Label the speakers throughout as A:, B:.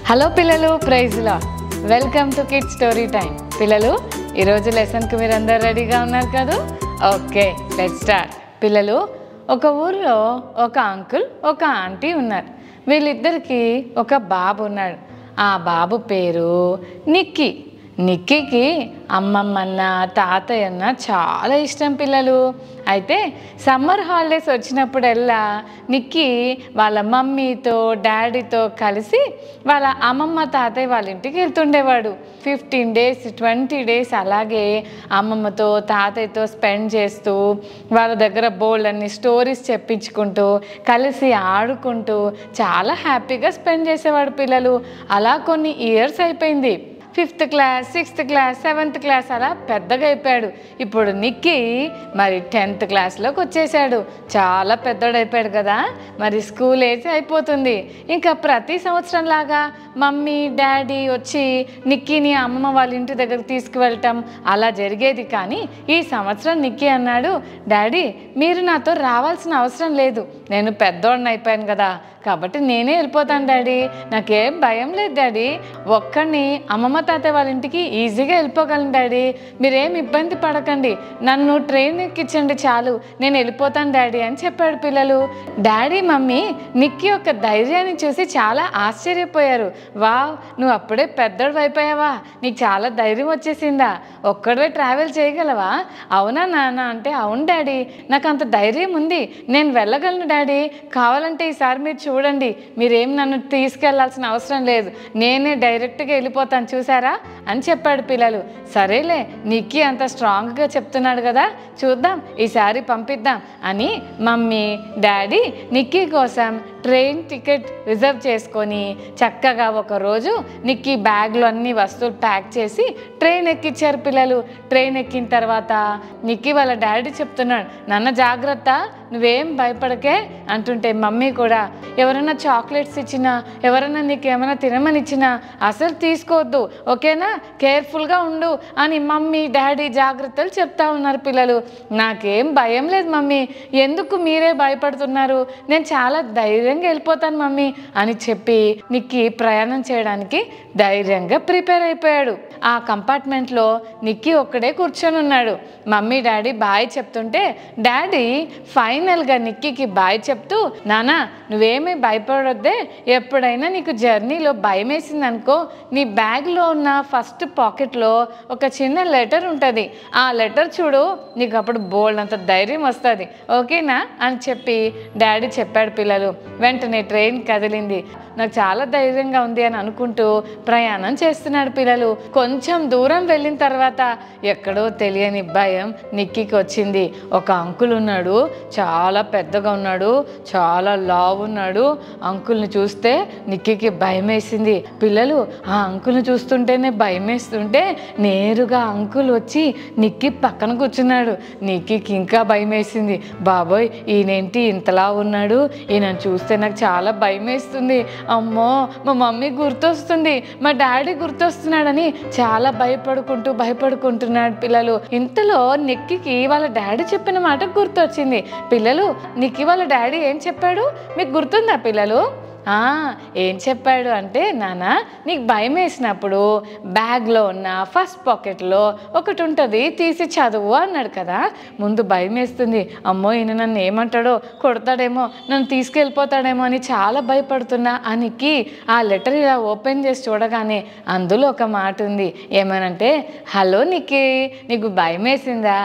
A: Hello పిల్లలు, praise Lord. Welcome to kids story time. పిల్లలు, ఈరోజు లెసన్కి మీరు అందరు రెడీగా ఉన్నారు కదా? Okay, let's start. పిల్లలు, ఒక ఊరిలో ఒక అంకుల్ ఒక ఆంటీ ఉన్నారు. వీళ్ళిద్దరికి ఒక బాబు ఉన్నాడు. ఆ బాబు పేరు నిక్కీ. నిక్కీకి అమ్మమ్మన్న తాతయ్య అన్న చాలా ఇష్టం పిల్లలు. అయితే సమ్మర్ హాలిడేస్ వచ్చినప్పుడల్లా నిక్కీ వాళ్ళ మమ్మీతో డాడీతో కలిసి వాళ్ళ అమ్మమ్మ తాతయ్య వాళ్ళ ఇంటికి వెళ్తుండేవాడు. 15 days 20 days అలాగే అమ్మమ్మతో తాతయ్యతో స్పెండ్ చేస్తూ వాళ్ళ దగ్గర బోల్డ్ అన్ని స్టోరీస్ చెప్పించుకుంటూ కలిసి ఆడుకుంటూ చాలా హ్యాపీగా స్పెండ్ చేసేవాడు పిల్లలు. అలా కొన్ని ఇయర్స్ అయిపోయింది. 5th class 6th class 7th class అలా పెద్దగా అయిపోయాడు. ఇప్పుడు నిక్కీ మరి 10th classలోకి వచ్చేసాడు. చాలా పెద్దోడైపోయాడు కదా, మరి స్కూల్ ఏజ్ అయిపోతుంది. ఇంకా ప్రతి సంవత్సరం లాగా మమ్మీ డాడీ వచ్చి నిక్కీని అమ్మమ్మ వాళ్ళ ఇంటి దగ్గర తీసుకువెళ్ళటం అలా జరిగేది. కానీ ఈ సంవత్సరం నిక్కీ అన్నాడు, డాడీ మీరు నాతో రావాల్సిన అవసరం లేదు, నేను పెద్దోడిని అయిపోయాను కదా, కాబట్టి నేనే వెళ్ళిపోతాను డాడీ, నాకేం భయం లేదు డాడీ, ఒక్కడిని అమ్మమ్మ తాతయ్య వాళ్ళ ఇంటికి ఈజీగా వెళ్ళిపోగలను డాడీ, మీరేం ఇబ్బంది పడకండి, నన్ను ట్రైన్ ఎక్కించండి చాలు, నేను వెళ్ళిపోతాను డాడీ అని చెప్పాడు పిల్లలు. డాడీ మమ్మీ నిక్కీ యొక్క ధైర్యాన్ని చూసి చాలా ఆశ్చర్యపోయారు. వావ్, నువ్వు అప్పుడే పెద్దోడు అయిపోయావా, నీకు చాలా ధైర్యం వచ్చేసిందా, ఒక్కడే ట్రావెల్ చేయగలవా? అవునా నాన్న అంటే అవును డాడీ, నాకు అంత ధైర్యం ఉంది, నేను వెళ్ళగలను డాడీ, కావాలంటే ఈసారి మీరు చూడండి, మీరేం నన్ను తీసుకెళ్లాల్సిన అవసరం లేదు, నేనే డైరెక్ట్గా వెళ్ళిపోతాను చూసారా అని చెప్పాడు పిల్లలు. సరేలే, నిక్కీ అంత స్ట్రాంగ్గా చెప్తున్నాడు కదా, చూద్దాం ఈసారి పంపిద్దాం అని మమ్మీ డాడీ నిక్కీ కోసం ట్రైన్ టికెట్ రిజర్వ్ చేసుకొని చక్కగా ఒకరోజు నిక్కీ బ్యాగ్లో అన్ని వస్తువులు ప్యాక్ చేసి ట్రైన్ ఎక్కించారు పిల్లలు. ట్రైన్ ఎక్కిన తర్వాత నిక్కీ వాళ్ళ డాడీ చెప్తున్నాడు, నాన్న జాగ్రత్త, నువ్వేం భయపడకే అంటుంటే మమ్మీ కూడా ఎవరైనా చాక్లెట్స్ ఇచ్చినా ఎవరైనా నీకు ఏమైనా తినమని ఇచ్చినా అసలు తీసుకోవద్దు, ఓకేనా, కేర్ఫుల్గా ఉండు అని మమ్మీ డాడీ జాగ్రత్తలు చెప్తా ఉన్నారు పిల్లలు. నాకేం భయం లేదు మమ్మీ, ఎందుకు మీరే భయపడుతున్నారు, నేను చాలా ధైర్యంగా వెళ్ళిపోతాను మమ్మీ అని చెప్పి నిక్కీ ప్రయాణం చేయడానికి ధైర్యంగా ప్రిపేర్ అయిపోయాడు. ఆ కంపార్ట్మెంట్లో నిక్కీ ఒక్కడే కూర్చొని ఉన్నాడు. మమ్మీ డాడీ బాయ్ చెప్తుంటే డాడీ ఫైనల్గా నిక్కీకి బాయ్ చెప్తూ, నానా నువ్వేమీ భయపడొద్దే, ఎప్పుడైనా నీకు జర్నీలో భయం వేసింది అనుకో, నీ బ్యాగ్లో ఉన్న ఫస్ట్ పాకెట్లో ఒక చిన్న లెటర్ ఉంటుంది, ఆ లెటర్ చూడు, నీకు అప్పుడు బోల్డ్ అంత ధైర్యం వస్తుంది, ఓకేనా అని చెప్పి డాడీ చెప్పాడు పిల్లలు. వెంటనే ట్రైన్ కదిలింది. నాకు చాలా ధైర్యంగా ఉంది అని అనుకుంటూ ప్రయాణం చేస్తున్నాడు పిల్లలు. కొంచెం దూరం వెళ్ళిన తర్వాత ఎక్కడో తెలియని భయం నిక్కీకి వచ్చింది. ఒక అంకుల్ ఉన్నాడు, చాలా పెద్దగా ఉన్నాడు, చాలా లావు ఉన్నాడు. అంకుల్ని చూస్తే నిక్కీకి భయం వేసింది పిల్లలు. ఆ అంకుల్ని చూస్తుంటేనే భయం వేస్తుంటే నేరుగా అంకుల్ వచ్చి నిక్కీ పక్కన కూర్చున్నాడు. నిక్కీకి ఇంకా భయం వేసింది. బాబోయ్, ఈయనేంటి ఇంతలా ఉన్నాడు, ఈయనను చూస్తే నాకు చాలా భయం వేస్తుంది, అమ్మో మా మమ్మీ గుర్తొస్తుంది, మా డాడీ గుర్తొస్తున్నాడని చాలా భయపడుకుంటున్నాడు పిల్లలు. ఇంతలో నిక్కీకి వాళ్ళ డాడీ చెప్పిన మాట గుర్తొచ్చింది. పిల్లలు, నిక్కీ వాళ్ళ డాడీ ఏం చెప్పాడు మీకు గుర్తుందా పిల్లలు? ఏం చెప్పాడు అంటే, నాన్న నీకు భయం వేసినప్పుడు బ్యాగ్లో ఉన్న ఫస్ట్ పాకెట్లో ఒకటి ఉంటుంది, తీసి చదువు అన్నాడు కదా. ముందు భయం వేస్తుంది, అమ్మో ఈయన నన్ను ఏమంటాడో, కొడతాడేమో, నన్ను తీసుకెళ్ళిపోతాడేమో అని చాలా భయపడుతున్నా అనికి ఆ లెటర్ ఇలా ఓపెన్ చేసి చూడగానే అందులో ఒక మాట ఉంది. ఏమనంటే, హలో నిక్కీ, నీకు భయం వేసిందా,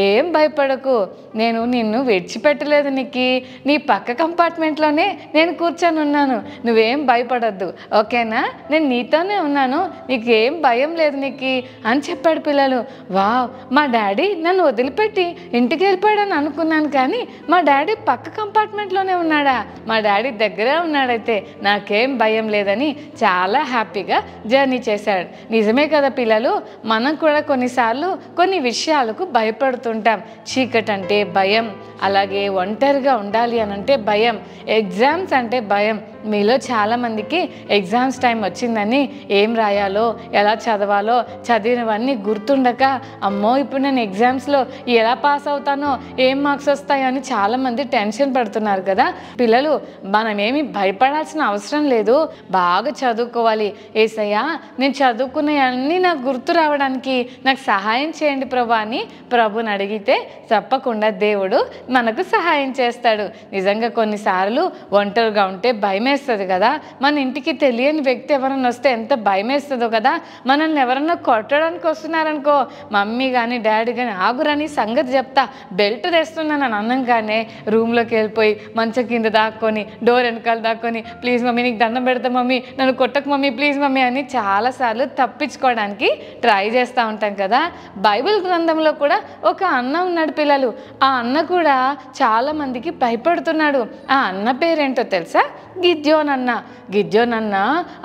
A: ఏం భయపడకు, నేను నిన్ను విడిచిపెట్టలేదు నిక్కీ, నీ పక్క కంపార్ట్మెంట్లోనే నేను కూర్చొని ఉన్నాను, నువ్వేం భయపడద్దు, ఓకేనా, నేను నీతోనే ఉన్నాను, నీకేం భయం లేదు నిక్కీ అని చెప్పాడు పిల్లలు. వావ్, మా డాడీ నన్ను వదిలిపెట్టి ఇంటికి వెళ్ళిపోయాడని అనుకున్నాను, కానీ మా డాడీ పక్క కంపార్ట్మెంట్లోనే ఉన్నాడా, మా డాడీ దగ్గరే ఉన్నాడైతే నాకేం భయం లేదని చాలా హ్యాపీగా జర్నీ చేశాడు. నిజమే కదా పిల్లలు, మనం కూడా కొన్నిసార్లు కొన్ని విషయాలకు భయపడుతుంటాం. చీకటి అంటే భయం, అలాగే ఒంటరిగా ఉండాలి అని అంటే భయం, ఎగ్జామ్స్ అంటే భయం, మీలో చాలామందికి ఎగ్జామ్స్ టైం వచ్చిందని ఏం రాయాలో ఎలా చదవాలో చదివినవన్నీ గుర్తుండక అమ్మో ఇప్పుడు నేను ఎగ్జామ్స్లో ఎలా పాస్ అవుతానో ఏం మార్క్స్ వస్తాయో అని చాలామంది టెన్షన్ పడుతున్నారు కదా. పిల్లలు మనమేమి భయపడాల్సిన అవసరం లేదు, బాగా చదువుకోవాలి. యేసయ్యా నేను చదువుకున్నవన్నీ నాకు గుర్తు రావడానికి నాకు సహాయం చేయండి ప్రభు అని ప్రభుని అడిగితే తప్పకుండా దేవుడు మనకు సహాయం చేస్తాడు. నిజంగా కొన్నిసార్లు ఒంటరిగా ఉంటే భయం వేస్తుంది కదా. మన ఇంటికి తెలియని వ్యక్తి ఎవరన్నా వస్తే ఎంత భయం వేస్తుందో కదా. మనల్ని ఎవరన్నా కొట్టడానికి వస్తున్నారనుకో, మమ్మీ కానీ డాడీ కానీ ఆగురని సంగతి చెప్తా బెల్ట్ తెస్తున్నాను అని అన్నంగానే రూమ్లోకి వెళ్ళిపోయి మంచం కింద దాక్కొని డోర్ వెనకాల దాక్కొని ప్లీజ్ మమ్మీ నీకు దండం పెడతా మమ్మీ నన్ను కొట్టకు మమ్మీ ప్లీజ్ మమ్మీ అని చాలాసార్లు తప్పించుకోవడానికి ట్రై చేస్తూ ఉంటాం కదా. బైబిల్ గ్రంథంలో కూడా ఒక అన్న ఉన్నాడు పిల్లలు. ఆ అన్న కూడా చాలామందికి భయపడుతున్నాడు. ఆ అన్న పేరేంటో తెలుసా? గిద్యోన్ అన్న. గిద్యోన్ అన్న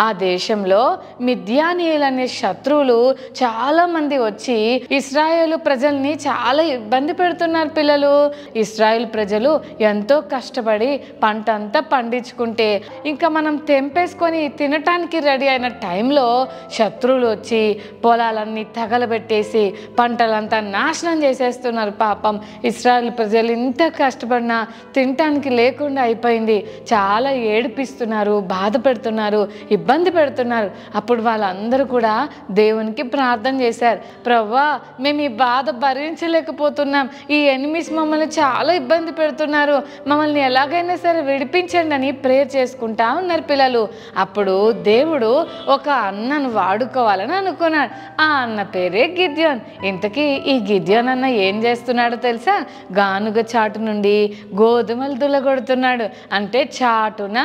A: ఆ దేశంలో మిద్యానీయులు అనే శత్రువులు చాలామంది వచ్చి ఇశ్రాయేలు ప్రజల్ని చాలా ఇబ్బంది పెడుతున్నారు పిల్లలు. ఇశ్రాయేల్ ప్రజలు ఎంతో కష్టపడి పంట అంతా పండించుకుంటే ఇంకా మనం తెంపేసుకొని తినటానికి రెడీ అయిన టైంలో శత్రువులు వచ్చి పొలాలన్నీ తగలబెట్టేసి పంటలంతా నాశనం చేసేస్తున్నారు. పాపం ఇశ్రాయేల్ ప్రజలు ఇంత కష్టపడినా తినటానికి లేకుండా అయిపోయింది. చాలా ఏడిపిస్తున్నారు, బాధ పెడుతున్నారు, ఇబ్బంది పెడుతున్నారు. అప్పుడు వాళ్ళందరూ కూడా దేవునికి ప్రార్థన చేశారు. ప్రభువా మేము ఈ బాధ భరించలేకపోతున్నాం, ఈ ఎనిమిస్ మమ్మల్ని చాలా ఇబ్బంది పెడుతున్నారు, మమ్మల్ని ఎలాగైనా సరే విడిపించండి అని ప్రేయర్ చేసుకుంటా ఉన్నారు పిల్లలు. అప్పుడు దేవుడు ఒక అన్నను వాడుకోవాలని అనుకున్నాడు. ఆ అన్న పేరే గిద్యోన్. ఇంతకీ ఈ గిద్యోన్ అన్న ఏం చేస్తున్నాడో తెలుసా? గానుగ చాటు నుండి గోధుమలు దుల్లగొడుతున్నాడు. అంటే చాటున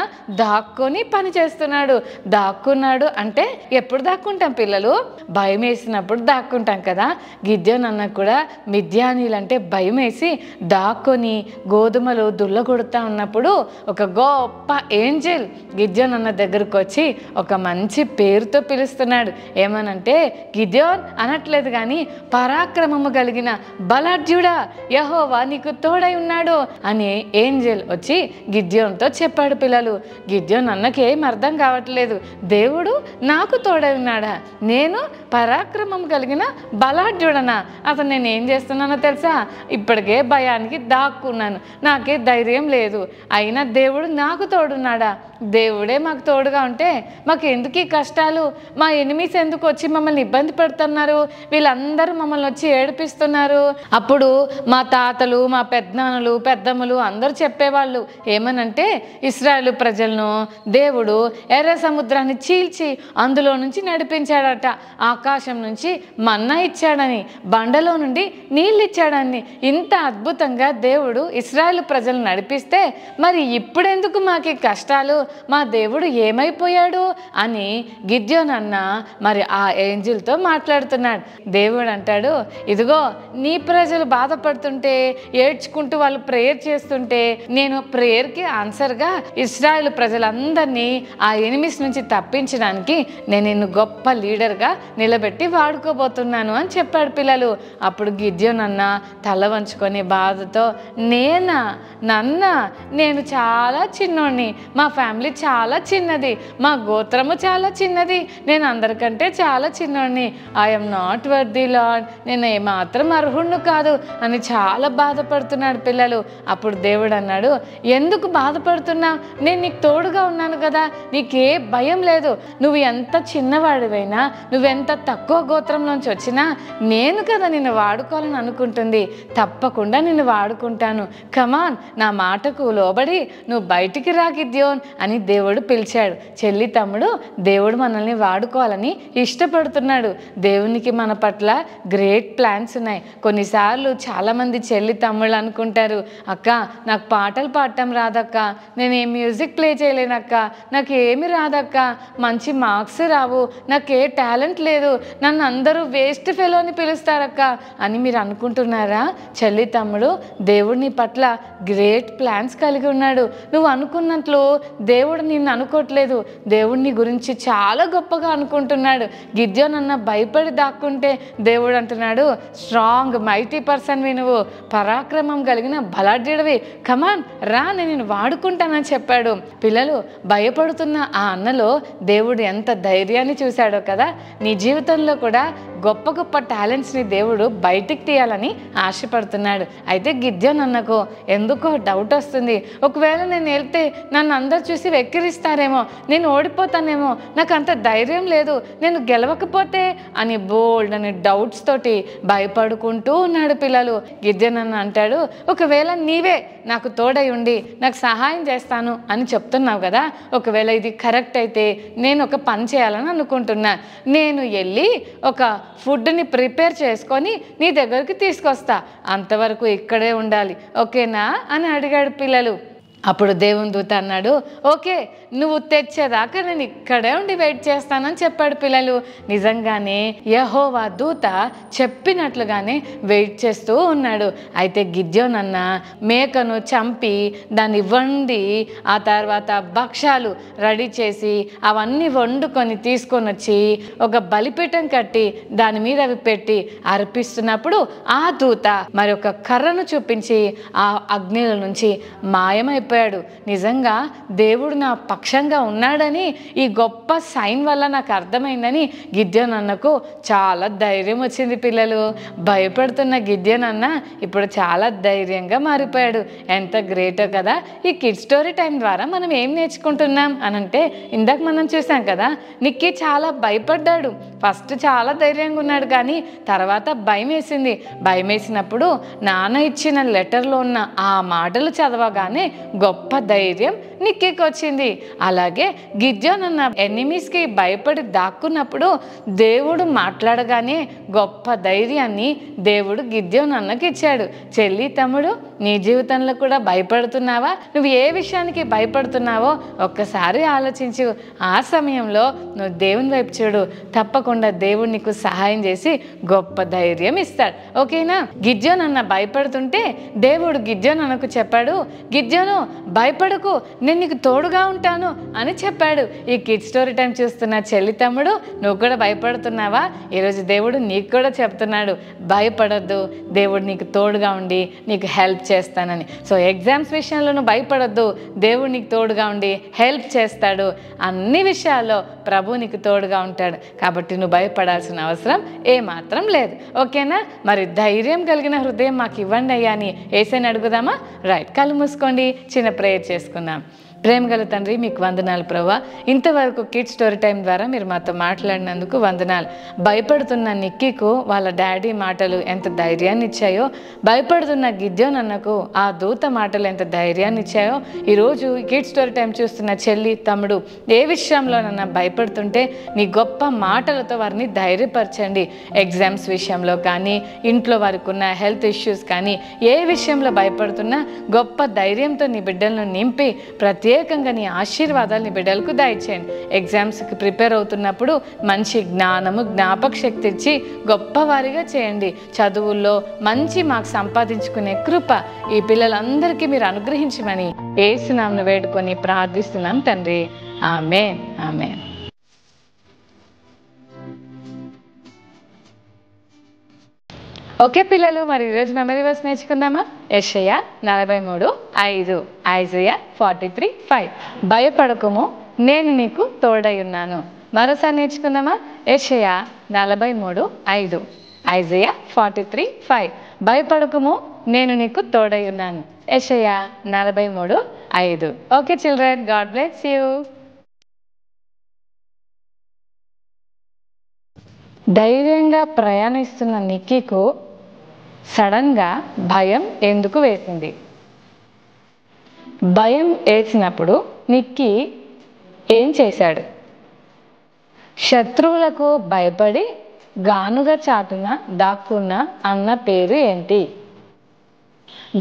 A: దాక్కొని పని చేస్తున్నాడు. దాక్కున్నాడు అంటే ఎప్పుడు దాక్కుంటాం పిల్లలు? భయం వేసినప్పుడు దాక్కుంటాం కదా. గిద్యోన్ అన్న కూడా మిద్యానీయులు అంటే భయం వేసి దాక్కొని గోధుమలు దుల్లగొడుతూ ఉన్నప్పుడు ఒక గొప్ప ఏంజెల్ గిద్యోన్ అన్న దగ్గరకు వచ్చి ఒక మంచి పేరుతో పిలుస్తున్నాడు. ఏమనంటే గిద్యోన్ అనట్లేదు కానీ పరాక్రమము కలిగిన బలాఢ్యుడా యెహోవా నీకు తోడై ఉన్నాడు అని ఏంజెల్ వచ్చి గిద్యోన్తో చెప్పాడు పిల్లలు. గిద్యోన్ అన్నకి ఏం అర్థం కావట్లేదు. దేవుడు నాకు తోడై ఉన్నాడా? నేను పరాక్రమం కలిగిన బలాఢ్యుడనా? అసలు నేను ఏం చేస్తున్నానో తెలుసా? ఇప్పటికే భయానికి దాక్కున్నాను, నాకే ధైర్యం లేదు, అయినా దేవుడు నాకు తోడున్నాడా? దేవుడే మాకు తోడుగా ఉంటే మాకు ఎందుకు ఈ కష్టాలు? మా ఎనిమిస్ ఎందుకు వచ్చి మమ్మల్ని ఇబ్బంది పెడుతున్నారు? వీళ్ళందరూ మమ్మల్ని వచ్చి ఏడిపిస్తున్నారు. అప్పుడు మా తాతలు, మా పెద్దనాన్నలు, పెద్దమ్మలు అందరూ చెప్పేవాళ్ళు ఏమనంటే ఇశ్రాయేలు ప్రజలను దేవుడు ఎర్ర సముద్రాన్ని చీల్చి అందులో నుంచి నడిపించాడట. ఆకాశం నుంచి మన్నా ఇచ్చాడని, బండలో నుండి నీళ్ళు ఇచ్చాడని. ఇంత అద్భుతంగా దేవుడు ఇశ్రాయేలు ప్రజలను నడిపిస్తే మరి ఇప్పుడెందుకు మాకు ఈ కష్టాలు? మా దేవుడు ఏమైపోయాడు అని గిద్యోన్ అన్న మరి ఆ ఏంజిల్తో మాట్లాడుతున్నాడు. దేవుడు అంటాడు, ఇదిగో నీ ప్రజలు బాధపడుతుంటే ఏడ్చుకుంటూ వాళ్ళు ప్రేయర్ చేస్తుంటే నేను ప్రేయర్కి ఆన్సర్గా ఇశ్రాయేలు ప్రజలందరినీ ఆ ఎనిమిస్ నుంచి తప్పించడానికి నేను నిన్ను గొప్ప లీడర్గా నిలబెట్టి వాడుకోబోతున్నాను అని చెప్పాడు పిల్లలు. అప్పుడు గిద్యోన్ అన్న తల వంచుకొని బాధతో నేను చాలా చిన్నోడిని, మా ఫ్యామిలీ చాలా చిన్నది, మా గోత్రము చాలా చిన్నది, నేను అందరికంటే చాలా చిన్నోడిని, ఐఎమ్ నాట్ వర్ది లార్డ్, నేను ఏమాత్రం అర్హుణ్ణి కాదు అని చాలా బాధపడుతున్నాడు పిల్లలు. అప్పుడు దేవుడు అన్నాడు, ఎందుకు బాధపడుతున్నావు? నేను నీకు తోడుగా ఉన్నాను కదా, నీకే భయం లేదు. నువ్వు ఎంత చిన్నవాడివైనా, నువ్వెంత తక్కువ గోత్రంలోంచి వచ్చినా నేను కదా నిన్ను వాడుకోవాలని అనుకుంటుంది. తప్పకుండా నిన్ను వాడుకుంటాను. కమాన్, నా మాటకు లోబడి నువ్వు బయటికి రా గిద్యోన్ అని దేవుడు పిలిచాడు. చెల్లి తమ్ముడు, దేవుడు మనల్ని వాడుకోవాలని ఇష్టపడుతున్నాడు. దేవునికి మన పట్ల గ్రేట్ ప్లాన్స్ ఉన్నాయి. కొన్నిసార్లు చాలామంది చెల్లి తమ్ముళ్ళు అనుకుంటారు, అక్క నాకు పాటలు పాడటం రాదక్క, నేను ఏ మ్యూజిక్ ప్లే చేయలేనక్క, నాకు ఏమి రాదక్క, మంచి మార్క్స్ రావు, నాకు ఏ టాలెంట్ లేదు, నన్ను అందరూ వేస్ట్ ఫెలో అని పిలుస్తారక్క అని మీరు అనుకుంటున్నారా? చెల్లి తమ్ముడు, దేవుడు నీ పట్ల గ్రేట్ ప్లాన్స్ కలిగి ఉన్నాడు. నువ్వు అనుకున్నట్లు దేవుడు నిన్ను అనుకోవట్లేదు. దేవుడు నీ గురించి చాలా గొప్పగా అనుకుంటున్నాడు. గిద్యోన్ అన్న భయపడి దాక్కుంటే దేవుడు అంటున్నాడు, స్ట్రాంగ్ మైటీ పర్సన్వి, నువ్వు పరాక్రమం కలిగిన బలాఢ్యుడివి, కమాన్ రా, నేను నిన్ను వాడుకుంటానని చెప్పాడు. పిల్లలు భయపడుతున్న ఆ అన్నలో దేవుడు ఎంత ధైర్యాన్ని చూశాడో కదా. నీ జీవితంలో కూడా గొప్ప గొప్ప టాలెంట్స్ని దేవుడు బయటికి తీయాలని ఆశపడుతున్నాడు. అయితే గిద్యోను అన్నకు ఎందుకో డౌట్ వస్తుంది. ఒకవేళ నేను వెళ్తే నన్ను అందరు చూసి వెక్కిరిస్తారేమో, నేను ఓడిపోతానేమో, నాకు అంత ధైర్యం లేదు, నేను గెలవకపోతే అని బోల్డ్ అని డౌట్స్ తోటి భయపడుకుంటూ ఉన్నాడు. పిల్లలు గిద్యోను అన్న అంటాడు, ఒకవేళ నీవే నాకు తోడై ఉండి నాకు సహాయం చేస్తాను అని చెప్తున్నావు కదా, ఒకవేళ ఇది కరెక్ట్ అయితే నేను ఒక పని చేయాలని అనుకుంటున్నా. నేను వెళ్ళి ఒక ఫుడ్ని ప్రిపేర్ చేసుకొని నీ దగ్గరికి తీసుకొస్తా, అంతవరకు ఇక్కడే ఉండాలి, ఓకేనా అని అడిగాడు. పిల్లలు అప్పుడు దేవుని దూత అన్నాడు, ఓకే, నువ్వు తెచ్చేదాకా నేను ఇక్కడే ఉండి వెయిట్ చేస్తానని చెప్పాడు. పిల్లలు నిజంగానే యెహోవా దూత చెప్పినట్లుగానే వెయిట్ చేస్తూ ఉన్నాడు. అయితే గిద్యోను అన్న మేకను చంపి దాన్ని వండి ఆ తర్వాత భక్షాలు రెడీ చేసి అవన్నీ వండుకొని తీసుకొని వచ్చి ఒక బలిపీఠం కట్టి దాని మీద అవి పెట్టి అర్పిస్తున్నప్పుడు ఆ దూత మరి ఒక కర్రను చూపించి ఆ అగ్నిల నుంచి మాయమైపోయాడు. నిజంగా దేవుడు నా పక్షంగా ఉన్నాడని ఈ గొప్ప సైన్ వల్ల నాకు అర్థమైందని గిద్యోను అన్నకు చాలా ధైర్యం వచ్చింది. పిల్లలు భయపడుతున్న గిద్యోను అన్న ఇప్పుడు చాలా ధైర్యంగా మారిపోయాడు. ఎంత గ్రేటో కదా. ఈ కిడ్ స్టోరీ టైం ద్వారా మనం ఏం నేర్చుకుంటున్నాం అనంటే, ఇందాక మనం చూసాం కదా, నిక్కీ చాలా భయపడ్డాడు. ఫస్ట్ చాలా ధైర్యంగా ఉన్నాడు, కానీ తర్వాత భయం వేసింది. భయం వేసినప్పుడు నాన్న ఇచ్చిన లెటర్లో ఉన్న ఆ మాటలు చదవగానే గొప్ప ధైర్యం నిక్కీకి వచ్చింది. అలాగే గిద్యోను అన్న ఎనిమీస్కి భయపడి దాక్కున్నప్పుడు దేవుడు మాట్లాడగానే గొప్ప ధైర్యాన్ని దేవుడు గిద్యోను అన్నకి ఇచ్చాడు. చెల్లి, తమ్ముడు, నీ జీవితంలో కూడా భయపడుతున్నావా? నువ్వు ఏ విషయానికి భయపడుతున్నావో ఒక్కసారి ఆలోచించు. ఆ సమయంలో నువ్వు దేవుని వైపు చూడు, తప్పకుండా దేవుడు నీకు సహాయం చేసి గొప్ప ధైర్యం ఇస్తాడు, ఓకేనా. గిద్యోను అన్న భయపడుతుంటే దేవుడు గిద్యోను అన్నకు చెప్పాడు, గిద్యోను భయపడకు, నేను నీకు తోడుగా ఉంటాను అని చెప్పాడు. ఈ కిడ్ స్టోరీ టైం చూస్తున్న చెల్లి, తమ్ముడు, నువ్వు కూడా భయపడుతున్నావా? ఈరోజు దేవుడు నీకు కూడా చెప్తున్నాడు, భయపడొద్దు, దేవుడు నీకు తోడుగా ఉండి నీకు హెల్ప్ చేస్తానని. సో ఎగ్జామ్స్ విషయంలో నువ్వు భయపడొద్దు, దేవుడు నీకు తోడుగా ఉండి హెల్ప్ చేస్తాడు. అన్ని విషయాల్లో ప్రభు నీకు తోడుగా ఉంటాడు, కాబట్టి నువ్వు భయపడాల్సిన అవసరం ఏమాత్రం లేదు, ఓకేనా. మరి ధైర్యం కలిగిన హృదయం మాకు ఇవ్వండి అయ్యా అని యేసయ్యని అడుగుదామా? రైట్, కళ్ళు మూసుకోండి, చిన్న ప్రేయర్ చేసుకుందాం. ప్రేమగల తండ్రి, మీకు వందనాలు ప్రభువా. ఇంతవరకు కిడ్ స్టోరీ టైం ద్వారా మీరు మాతో మాట్లాడినందుకు వందనాలు. భయపడుతున్న నిక్కీకు వాళ్ళ డాడీ మాటలు ఎంత ధైర్యాన్ని ఇచ్చాయో, భయపడుతున్న గిద్యోను అన్నకు ఆ దూత మాటలు ఎంత ధైర్యాన్ని ఇచ్చాయో, ఈరోజు కిడ్ స్టోరీ టైం చూస్తున్న చెల్లి, తమ్ముడు ఏ విషయంలోనన్నా భయపడుతుంటే నీ గొప్ప మాటలతో వారిని ధైర్యపరచండి. ఎగ్జామ్స్ విషయంలో కానీ, ఇంట్లో వారికి ఉన్న హెల్త్ ఇష్యూస్ కానీ, ఏ విషయంలో భయపడుతున్నా గొప్ప ధైర్యంతో నీ బిడ్డలను నింపి ప్రత్యేకంగా నీ ఆశీర్వాదాలు నీ బిడ్డలకు దయచేయండి. ఎగ్జామ్స్కి ప్రిపేర్ అవుతున్నప్పుడు మంచి జ్ఞానము, జ్ఞాపక శక్తి ఇచ్చి గొప్పవారిగా చేయండి. చదువుల్లో మంచి మార్క్స్ సంపాదించుకునే కృప ఈ పిల్లలందరికీ మీరు అనుగ్రహించమని యేసు నామమున వేడుకొని ప్రార్థిస్తున్నాం తండ్రి, ఆమేన్, ఆమేన్. ఓకే పిల్లలు, మరి ఈరోజు మెమరీ వర్స్ నేర్చుకుందామా? యెషయా 43:5, ఐజయా 43:5. భయపడకుము, నేను నీకు తోడై ఉన్నాను. మరోసారి నేర్చుకుందామా? యెషయా 43:5, ఐజయా 43:5. భయపడకుము, నేను నీకు తోడై ఉన్నాను. యెషయా 43:5. Okay children, God bless you. ధైర్యంగా ప్రయాణిస్తున్న నిక్కీకు సడన్గా భయం ఎందుకు వేసింది? భయం వేసినప్పుడు నిక్కీ ఏం చేశాడు? శత్రువులకు భయపడి గానుగ చాటున దాక్కున్న అన్న పేరు ఏంటి?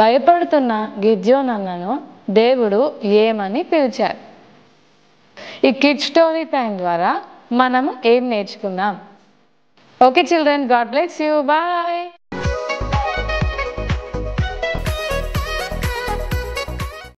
A: భయపడుతున్న గిద్యోను అన్నను దేవుడు ఏమని పిలిచారు? ఈ కిడ్ స్టోరీ టైం ద్వారా మనం ఏం నేర్చుకున్నాం? Okay children, God bless you, bye.